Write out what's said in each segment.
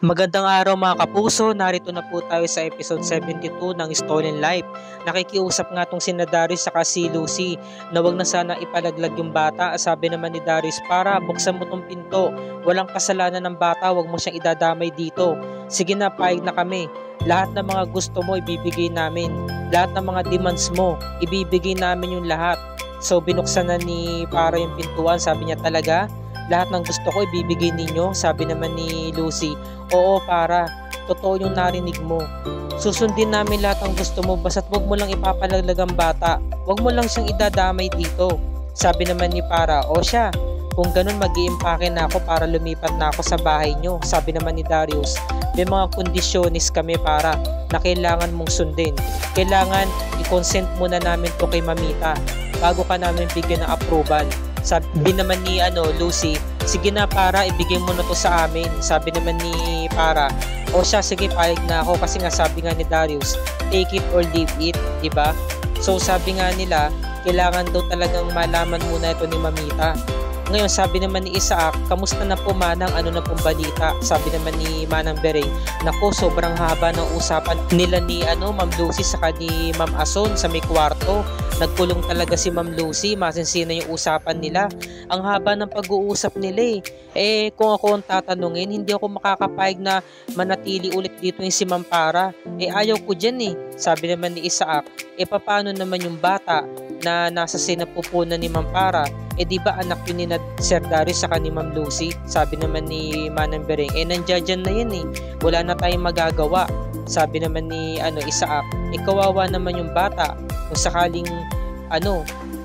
Magandang araw mga kapuso, narito na po tayo sa episode 72 ng Stolen Life. Nakikiusap nga tong sina Darius saka si Lucy na wag na sana ipalaglag yung bata. Sabi naman ni Darius, para buksan mo tong pinto, walang kasalanan ng bata, wag mo siyang idadamay dito. Sige na, payag na kami. Lahat ng mga gusto mo ibibigay namin. Lahat ng mga demands mo, ibibigay namin yung lahat. So binuksan na ni para yung pintuan, sabi niya talaga, lahat ng gusto ko ibibigay ninyo. Sabi naman ni Lucy, oo para, totoo yung narinig mo. Susundin namin lahat ng gusto mo, basta't wag mo lang ipapalaglag ang bata. Wag mo lang siyang idadamay dito. Sabi naman ni para, o siya, kung ganun mag-iimpake na ako para lumipat na ako sa bahay nyo. Sabi naman ni Darius, may mga kondisyonis kami para na kailangan mong sundin. Kailangan i-consent muna namin to kay Mamita bago ka namin bigyan ng approval. Sabi naman ni Lucy, sige na para, ibigay mo na to sa amin. Sabi naman ni para, o siya, sige payag na ako kasi nga sabi nga ni Darius, take it or leave it, diba? So sabi nga nila, kailangan daw talagang malaman muna ito ni Mamita. Ngayon sabi naman ni Isaac, kamusta na po Manang, ano na pong balita? Sabi naman ni Manang Bereng, nako sobrang haba ng usapan nila ni Ma'am Lucy saka ni Ma'am Ason sa may kwarto. Nagkulong talaga si Ma'am Lucy, masinsina yung usapan nila. Ang haba ng pag-uusap nila kung ako ang tatanungin, hindi ako makakapayag na manatili ulit dito yung si Ma'am Para. Ayaw ko dyan Sabi naman ni Isaac, paano naman yung bata na nasa sinapupunan ni Ma'am Para? Di ba anak yun ni Sir Darius saka ni Ma'am Lucy? Sabi naman ni Manang Bereng, nandiyan na yan wala na tayong magagawa. Sabi naman ni Isaac, kawawa naman yung bata. Kung sakaling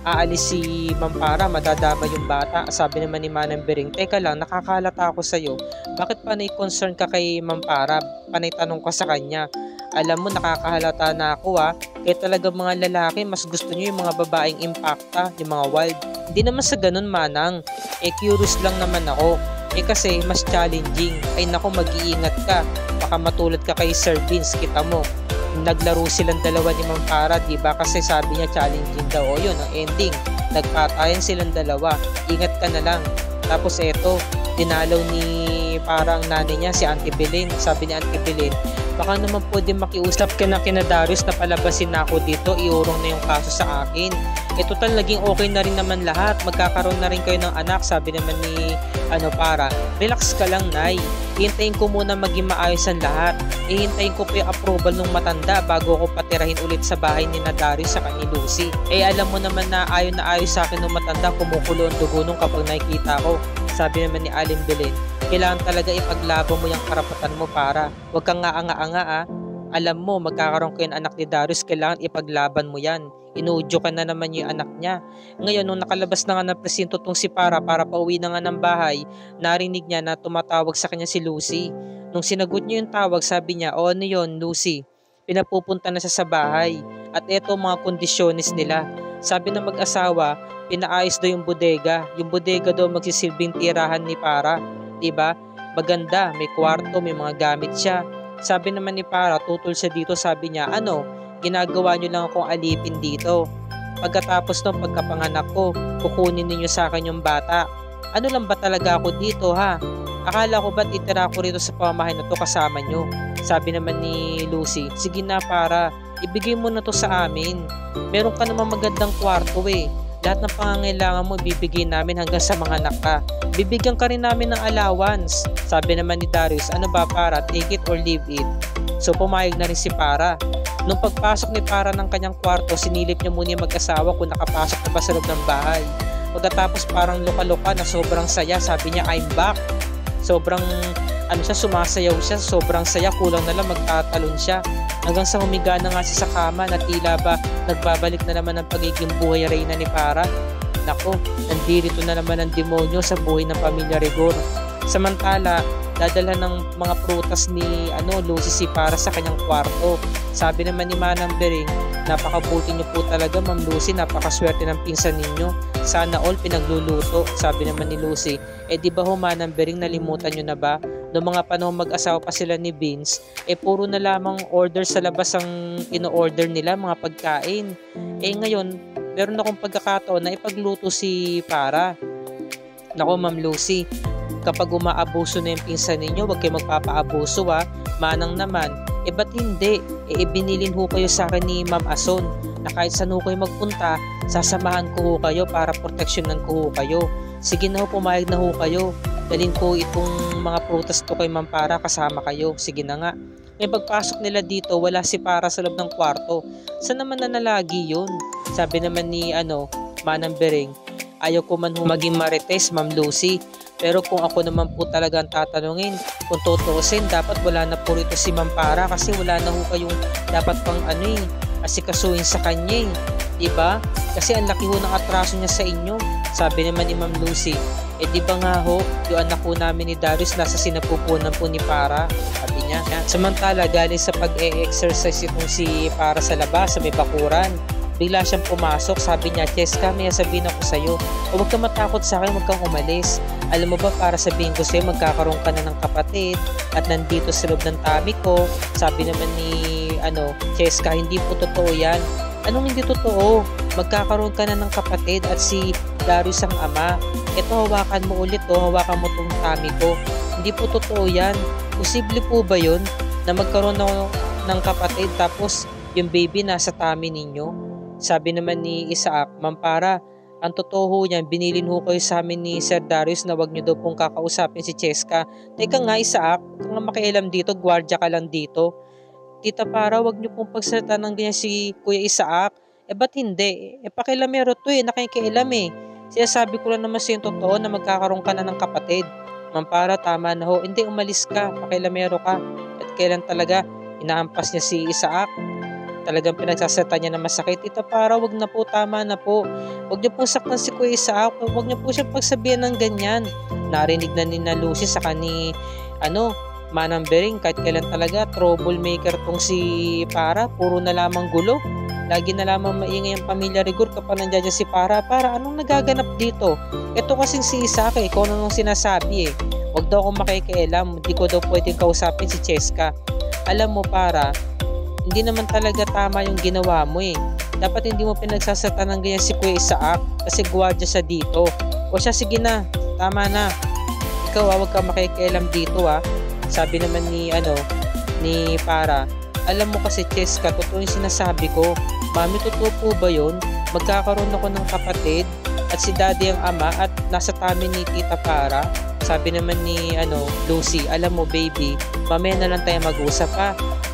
aalis si Ma'am Para, madadama yung bata. Sabi naman ni Manang Bereng, teka lang, nakakalata ako sa'yo. Bakit panay concern ka kay Ma'am Para? Panay tanong ka sa kanya. Alam mo, nakakahalata na ako kaya talaga mga lalaki, mas gusto nyo yung mga babaeng impacta, yung mga wild. Hindi naman sa ganun Manang, curious lang naman ako. Kasi mas challenging. Nako, mag-iingat ka. Baka matulad ka kay Sir Vince, kita mo. Naglaro silang dalawa ni Ma'am Para, diba? Kasi sabi niya challenging daw. O yun, ang ending. Nagpatayan silang dalawa. Ingat ka na lang. Tapos eto, dinalaw ni parang nanay niya, si Auntie Belen. Sabi ni Auntie Belen, baka naman pwede makiusap ka na kina Darius na palabasin na ako dito, iurong na yung kaso sa akin. Total, naging okay na rin naman lahat. Magkakaroon na rin kayo ng anak. Sabi naman ni Para, relax ka lang Nay. Hintayin ko muna maging maayos ang lahat. Hintayin ko pa yung approval ng matanda bago ako patirahin ulit sa bahay ni Darius sa ni Lucy. Alam mo naman na ayos sa akin ng matanda, kumukulo ang dugo nung kapag nakikita ko. Sabi naman ni Aling Belen, kailangan talaga ipaglaban mo yung karapatan mo Para. Huwag kang nga-anga-anga Alam mo, magkakaroon kayo ng anak ni Darius, kailangan ipaglaban mo yan. Inuudyo ka na naman yung anak niya. Ngayon, nung nakalabas na nga ng presinto tong si para pauwi na nga ng bahay, narinig niya na tumatawag sa kanya si Lucy. Nung sinagot niya yung tawag, sabi niya, o ano yun, Lucy? Pinapupunta na siya sa bahay. At eto mga kondisyonis nila. Sabi ng mag-asawa, pinaayos daw yung bodega. Yung bodega daw magsisilbing tirahan ni Para. Diba? Maganda, may kwarto, may mga gamit siya. Sabi naman ni Para, tutol siya dito, sabi niya, ginagawa nyo lang akong alipin dito. Pagkatapos ng pagkapanganak ko, kukunin ninyo sa akin yung bata. Ano lang ba talaga ako dito ha? Akala ko ba't itira ko rito sa pamamahay na to kasama nyo? Sabi naman ni Lucy, sige na Para, ibigay mo na to sa amin. Meron ka namang magandang kwarto Lahat ng pangangailangan mo ibibigay namin hanggang sa mga anak ka. Bibigyan ka rin namin ng allowance. Sabi naman ni Darius, ano ba Para, take it or leave it? So pumayag na rin si Para. Nung pagpasok ni Para ng kanyang kwarto, sinilip niya muna yung mag-asawa kung nakapasok na ba sa loob ng bahay. Pagkatapos parang luka-luka na sobrang saya, sabi niya, I'm back. Sobrang sumasayaw siya, sobrang saya, kulang na lang magtatalon siya. Hanggang sa humiga na nga siya sa kama na tila ba nagbabalik na naman ang pagiging buhay reyna ni Para. Nako, nandito na naman ang demonyo sa buhay ng pamilya Rigor. Samantala, dadala ng mga prutas ni Lucy si Para sa kanyang kwarto. Sabi naman ni Manang Bereng, napakabuti niyo po talaga Ma'am Lucy, napakaswerte ng pinsan ninyo. Sana all pinagluluto. Sabi naman ni Lucy, di ba Manang Bereng, nalimutan niyo na ba? Noong mga panahon mag-asawa pa sila ni Vince, puro na lamang order sa labas ang ino-order nila, mga pagkain. Ngayon, meron akong pagkakataon na ipagluto si Para. Nako Ma'am Lucy, kapag umaabuso na yung pinsan ninyo, huwag kayo magpapaabuso ha, manang naman. Ba't hindi? Ibinilin ho kayo sa akin ni Ma'am Ason na kahit saan ho kayo magpunta, sasamahan ko ho kayo para proteksyonan ko ho kayo. Sige na ho, pumayag na ho kayo. Dalhin ko itong mga prutas to kay Ma'am Para, kasama kayo. Sige na nga. May pagpasok nila dito, wala si Para sa loob ng kwarto. Saan naman nanalagi yun? Sabi naman ni Manang Bering, ayaw ko man ho maging marites, Ma'am Lucy. Pero kung ako naman po talaga ang tatanungin, kung tutuusin, dapat wala na po rito si Ma'am Para kasi wala na ho kayong dapat pang asikasuhin sa kanya diba? Kasi ang laki ho ng atraso niya sa inyo. Sabi naman ni Ma'am Lucy, diba nga ho, yung anak ho namin ni Darius nasa sinapupunan po ni Para, sabi niya. Samantala, galing sa pag-e-exercise itong si Para sa labas, sa may bakuran, bigla siyang pumasok. Sabi niya, Cheska, may sabihin ako sa'yo. Huwag kang matakot sa akin, huwag kang umalis. Alam mo ba, para sabihin ko sa'yo, magkakaroon ka na ng kapatid at nandito sa loob ng tummy ko. Sabi naman ni Cheska, hindi po totoo yan. Anong hindi totoo? Magkakaroon ka na ng kapatid at si Darius ang ama. Ito, hawakan mo ulit hawakan mo tong tummy ko. Hindi po totoo yan. Posible po ba yun na magkaroon ng kapatid tapos yung baby nasa tummy ninyo? Sabi naman ni Isaac, Ma'am Para, ang totoo ho yan, binilin ho kayo sa amin ni Sir Darius na wag nyo daw pong kakausapin si Cheska. Teka nga Isaac, kung nga makialam dito, gwardiya ka lang dito. Tita Para, wag nyo pong pagsalita ng ganyan si Kuya Isaac. Ba't hindi? Pakilamero to nakikialam Sinasabi ko lang naman sa yung totoo na magkakaroon ka na ng kapatid. Ma'am Para, tama na ho. Hindi, umalis ka, pakilamero ka. At kailan talaga, inaampas niya si Isaac. Talagang pinagsasalita niya na masakit. Tita Para, wag na po, tama na po. Wag niyo pong saktan si Kuya Isaac. Wag niyo po siya pagsabihan ng ganyan. Narinig na ni Lucy sa kani Manang Bering, kahit kailan talaga troublemaker tong si Para. Puro na lamang gulo. Lagi na lamang maingay ang pamilya Rigor kapag nandiyan si Para. Para, anong nagaganap dito? Ito kasing si Isaac kung anong sinasabi Wag daw akong makikialam. Hindi ko daw pwedeng kausapin si Cheska. Alam mo Para, hindi naman talaga tama yung ginawa mo Dapat hindi mo pinagsasalita ng ganyan si Kuya Isaac kasi gwardiya siya dito. O siya, sige na, tama na. Ikaw wag ka makikialam dito Sabi naman ni Para, alam mo kasi Cheska, totoo yung sinasabi ko. Mami, totoo po ba yun? Magkakaroon ako ng kapatid at si daddy ang ama at nasa tummy ni Tita Para. Sabi naman ni Lucy, alam mo baby, mamaya na lang tayo mag-usap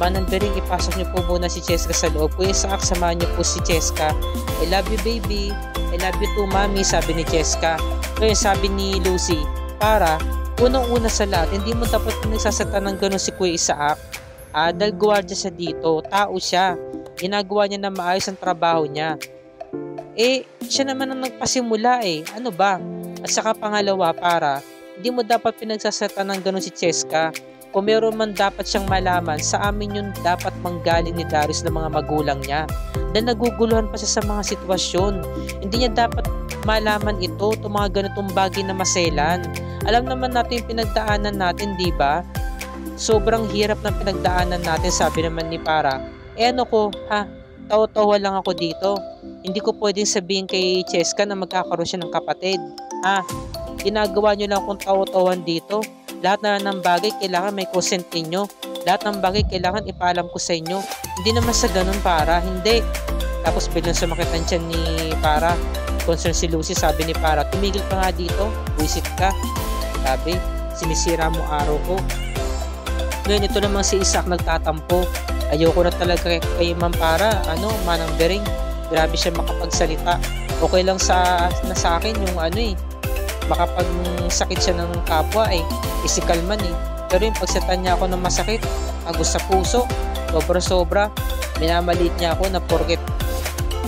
Manang Bering, ipasok niyo po muna si Cheska sa loob. Kuya Isaac, samahan niyo po si Cheska. I love you baby. I love you too mami, sabi ni Cheska. Kaya sabi ni Lucy, Para, unang-una sa lahat, hindi mo dapat nagsasata ng gano'n si Kuya Isaac. Dahil gwardiya siya dito, tao siya. Ginagawa niya na maayos ang trabaho niya. Siya naman ang nagpasimula Ano ba? At saka pangalawa Para, hindi mo dapat pinagsasata ng gano'n si Cheska. Kung meron man dapat siyang malaman, sa amin yun dapat manggaling ni Darius ng mga magulang niya. Dahil naguguluhan pa siya sa mga sitwasyon. Hindi niya dapat malaman ito, itong mga ganitong bagay na maselan. Alam naman natin yung pinagdaanan natin, di ba? Sobrang hirap ng pinagdaanan natin, sabi naman ni Para. Tawa-tawa lang ako dito. Hindi ko pwedeng sabihin kay Cheska na magkakaroon siya ng kapatid. Ginagawa nyo lang kung tawa-tawan dito. Lahat na ng bagay kailangan may consent ninyo. Lahat ng bagay kailangan ipaalam ko sa inyo. Hindi naman sa ganun Para, hindi. Tapos biglang sumakit ang tiyan ni Para. Concern si Lucy, sabi ni Para, tumigil ka nga dito, buisit ka. Sabi, sinisira mo araw ko. Ngayon ito naman si Isaac nagtatampo. Ayoko na talaga kay Ma'am Para, Manang Bering. Grabe siya makapagsalita. Okay lang sa akin yung makapagsakit siya ng kapwa isikalman Pero yung pagsatan niya ako ng masakit, agos sa puso, sobra-sobra. Minamaliit niya ako na porket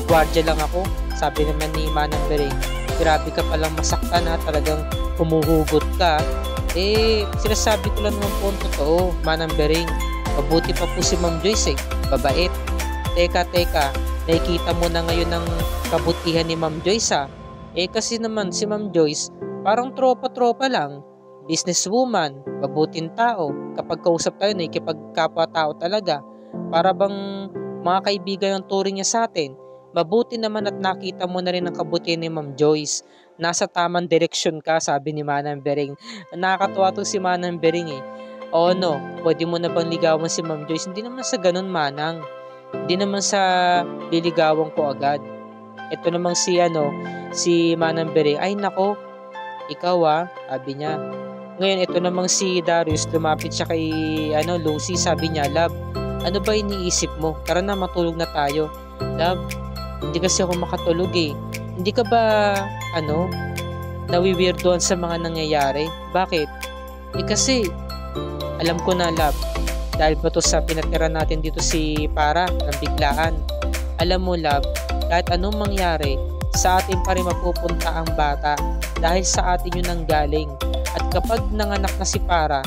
gwardiya lang ako. Sabi naman ni Manang Bering, grabe ka palang masaktan talagang humuhugot ka. Sinasabi ko lang naman po ang totoo, Manang Bering. Mabuti pa po si Ma'am Joyce babait. Teka, nakikita mo na ngayon ng kabutihan ni Ma'am Joyce kasi naman si Ma'am Joyce, parang tropa-tropa lang. Businesswoman, mabuting tao. Kapag kausap tayo, nakikipagkapwa-tao talaga. Para bang mga kaibigan ang turing niya sa atin. Mabuti naman at nakita mo na rin ang kabutihan ni Ma'am Joyce. nasa tamang direksyon ka, sabi ni Manang Bering. Nakakatuwa to si Manang Bering eh. O no, pwede mo na bang ligawan si Ma'am Joyce? Hindi naman sa ganun, Manang. Hindi naman sa liligawan ko agad. Ito namang si Manang Bering, ay nako, ikaw sabi niya. Ngayon, ito namang si Darius, lumapit siya kay Lucy, sabi niya, love, ano ba iniisip mo? Tara na, matulog na tayo. Love, hindi kasi ako makatulog eh. Hindi ka ba, nawiwirdoan sa mga nangyayari? Bakit? Kasi, alam ko na, love, dahil ba to sa pinatira natin dito si Para ng biglaan. Alam mo, love, kahit anong mangyari, sa atin pa rin mapupunta ang bata dahil sa atin yun ang galing. At kapag nanganak na si Para,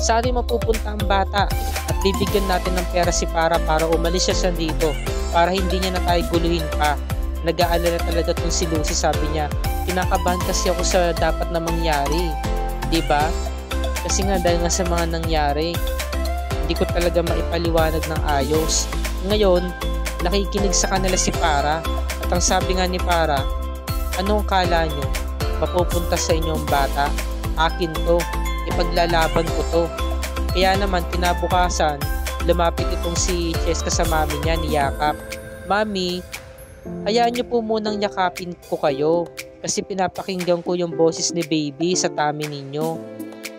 sa atin mapupunta ang bata at bibigyan natin ng pera si Para umalis siya dito para hindi niya na tayo guluhin pa. Nag-aalala talaga tong si Lucy, sabi niya, kinakabahan kasi ako sa dapat na mangyari. Diba? Kasi nga dahil nga sa mga nangyari, hindi ko talaga maipaliwanag ng ayos. Ngayon, nakikinig sa kanila si Para at ang sabi nga ni Para, anong kala nyo? Mapupunta sa inyong bata? Akin to. Ipaglalaban ko to. Kaya naman, kinabukasan, lumapit itong si Cheska sa mami niya, niyakap. Mami, hayaan niyo po munang yakapin ko kayo kasi pinapakinggan ko yung boses ni baby sa tummy ninyo.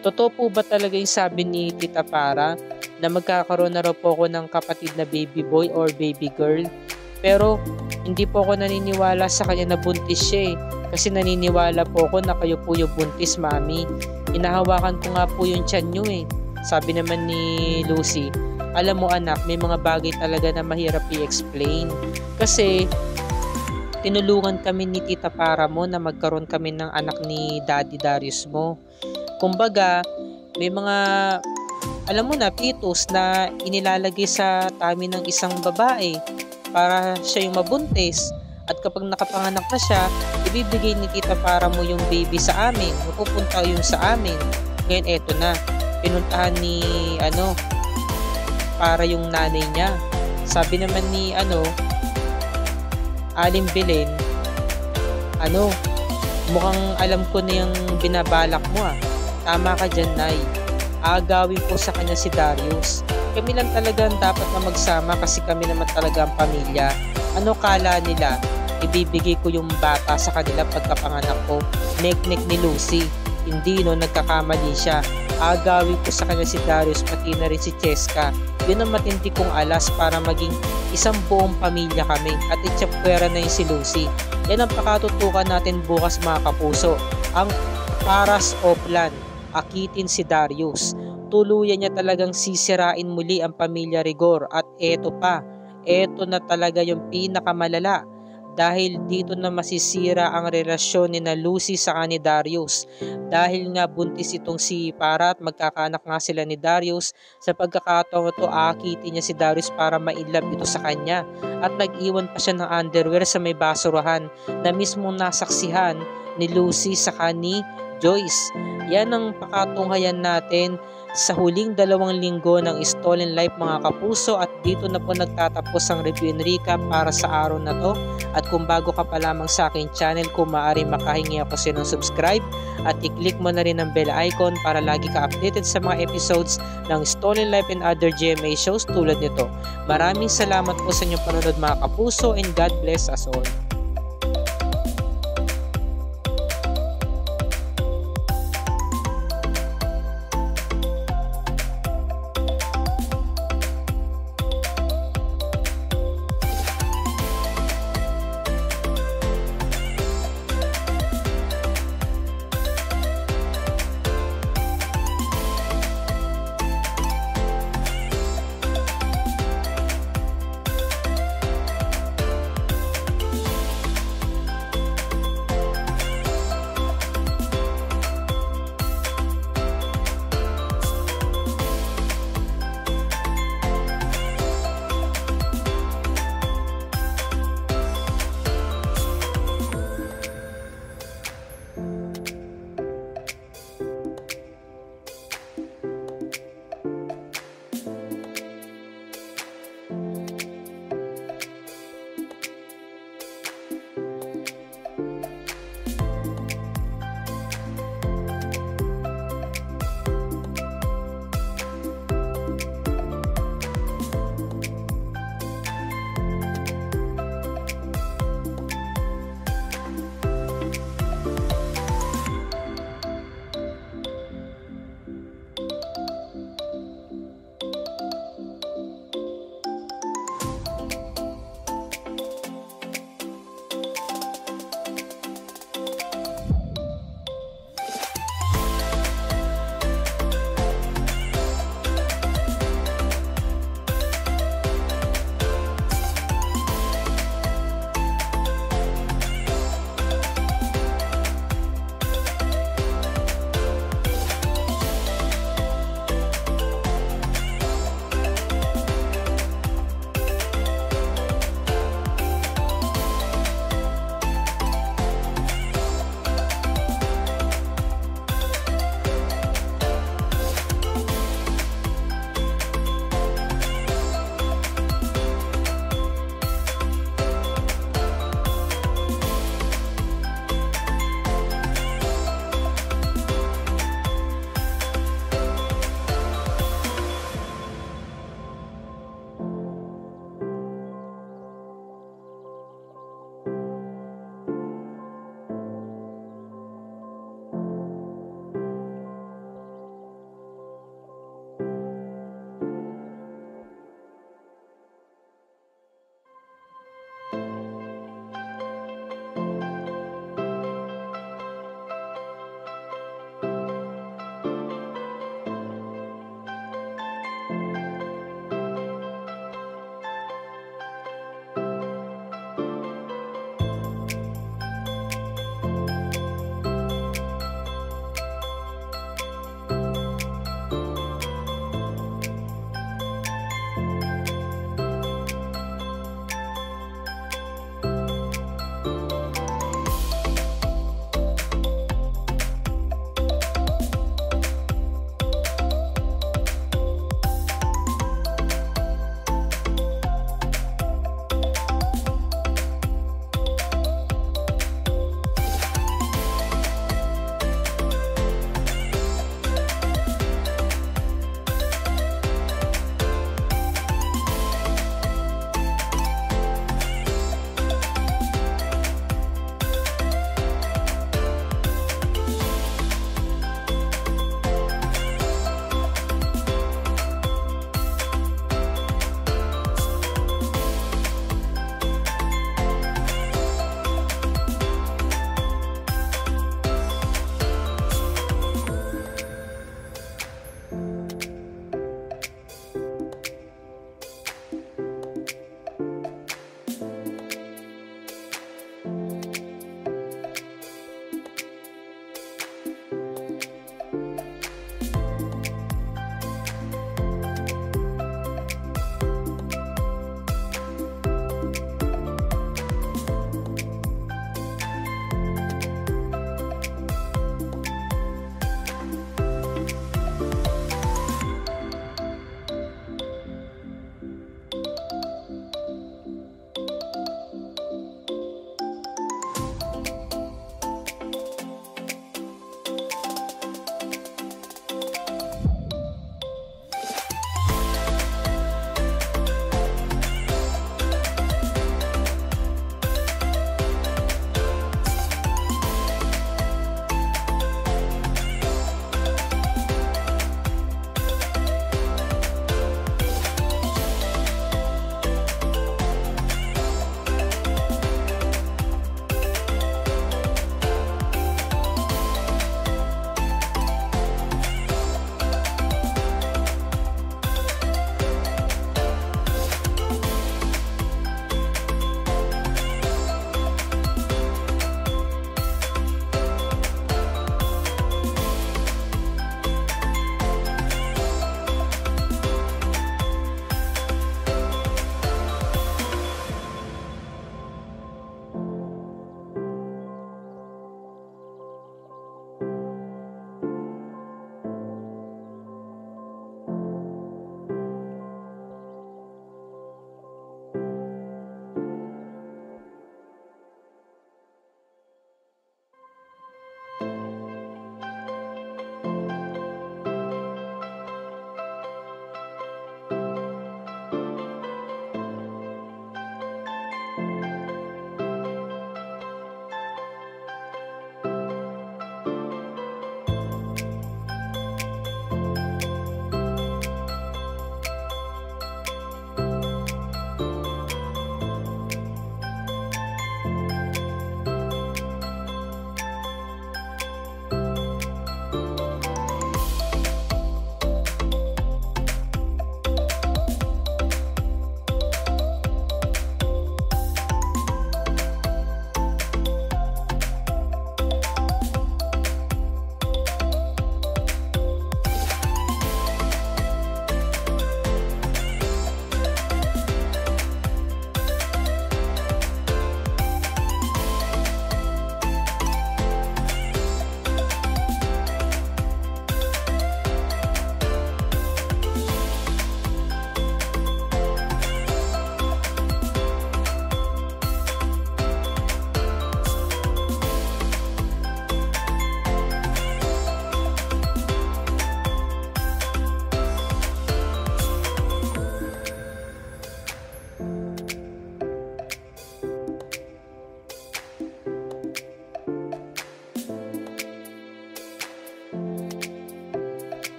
Totoo po ba talaga yung sabi ni Tita Para na magkakaroon na raw po ako ng kapatid na baby boy or baby girl? Pero hindi po ako naniniwala sa kanya na buntis siya kasi naniniwala po ako na kayo po yung buntis, mami. Inahawakan ko nga po yung tiyan nyo Sabi naman ni Lucy, alam mo anak, may mga bagay talaga na mahirap i-explain. Kasi tinulungan kami ni Tita Para mo na magkaroon kami ng anak ni Daddy Darius mo. Kumbaga, may mga, alam mo na, fetus na inilalagay sa tummy ng isang babae para siya yung mabuntis. At kapag nakapanganak na siya, ibibigay ni Tita Para mo yung baby sa amin. Mapupunta yun sa amin. Ngayon, eto na. Pinuntahan ni, Para yung nanay niya. Sabi naman ni, Aling Belen, mukhang alam ko na yung binabalak mo Tama ka dyan, Nay. Aagawin po sa kanya si Darius. Kami lang talaga dapat na magsama kasi kami naman talaga ang pamilya. Ano kala nila? Ibibigay ko yung bata sa kanila pagkapanganak ko. Nek-nek ni Lucy. Hindi nagkakamali siya. Aagawin ko sa kanya si Darius pati na rin si Cheska. Yun ang matindi kong alas para maging isang buong pamilya kami at itsapwera na yung si Lucy. Yan ang pakatutukan natin bukas mga kapuso. Ang Paras o Plan. Akitin si Darius. Tuluyan niya talagang sisirain muli ang pamilya Rigor at eto na talaga yung pinakamalala dahil dito na masisira ang relasyon ni Lucy sa ni Darius dahil nga buntis itong si Para at magkakaanak nga sila ni Darius. Sa pagkakataon ito, akitin niya si Darius para mailab ito sa kanya at nag-iwan pa siya ng underwear sa may basurahan na mismong nasaksihan ni Lucy sa ni Joyce. Yan ang pakatunghayan natin sa huling 2 linggo ng Stolen Life mga kapuso at dito na po nagtatapos ang review and recap para sa araw na to. At kung bago ka pa lamang sa aking channel, kung maaari makahingi ako sa inyong subscribe at i-click mo na rin ang bell icon para lagi ka updated sa mga episodes ng Stolen Life and other GMA shows tulad nito. Maraming salamat po sa inyong panonood mga kapuso and God bless us all.